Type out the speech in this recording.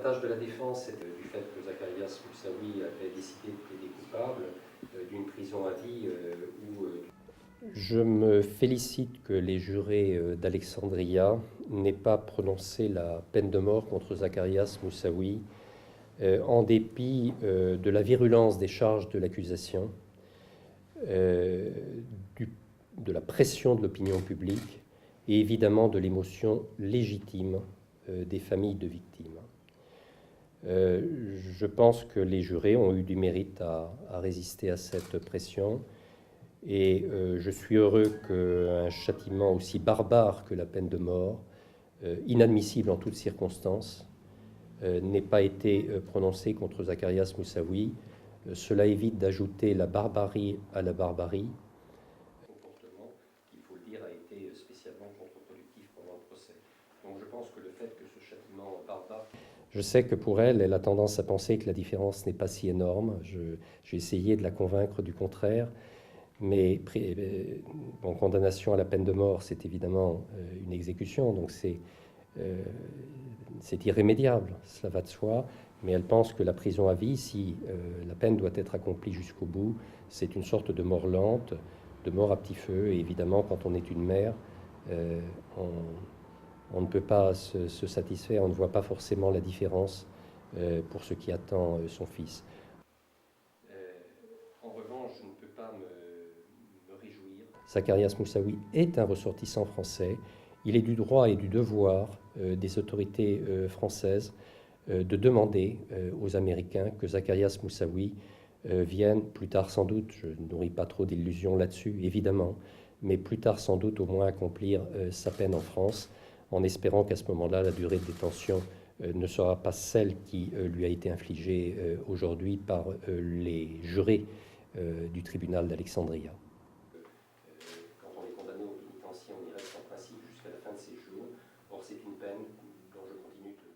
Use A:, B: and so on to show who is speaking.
A: tâche de la défense, c'était du fait que Zacarias Moussaoui avait décidé de plaider coupable d'une prison à vie ou... Je me félicite que les jurés d'Alexandria n'aient pas prononcé la peine de mort contre Zacarias Moussaoui en dépit de la virulence des charges de l'accusation, de la pression de l'opinion publique et évidemment de l'émotion légitime des familles de victimes. Je pense que les jurés ont eu du mérite à résister à cette pression et je suis heureux qu'un châtiment aussi barbare que la peine de mort, inadmissible en toutes circonstances, n'ait pas été prononcé contre Zacarias Moussaoui. Cela évite d'ajouter la barbarie à la barbarie. Le comportement, il faut le dire, a été spécialement contre-productif pendant le procès. Donc je pense que le fait que ce châtiment barbare... Je sais que pour elle, elle a tendance à penser que la différence n'est pas si énorme. J'ai essayé de la convaincre du contraire. Mais en condamnation à la peine de mort, c'est évidemment une exécution, donc c'est irrémédiable, cela va de soi. Mais elle pense que la prison à vie, si la peine doit être accomplie jusqu'au bout, c'est une sorte de mort lente, de mort à petit feu. Et évidemment, quand on est une mère, on ne peut pas se satisfaire, on ne voit pas forcément la différence pour ce qui attend son fils. En revanche, je ne peux pas me réjouir. Zacarias Moussaoui est un ressortissant français. Il est du droit et du devoir des autorités françaises de demander aux Américains que Zacarias Moussaoui vienne plus tard sans doute, je ne nourris pas trop d'illusions là-dessus évidemment, mais plus tard sans doute au moins accomplir sa peine en France, en espérant qu'à ce moment-là, la durée de détention ne sera pas celle qui lui a été infligée aujourd'hui par les jurés du tribunal d'Alexandria. Quand on est condamné au pénitencier, on y reste en principe jusqu'à la fin de ses jours. Or, c'est une peine dont je continue de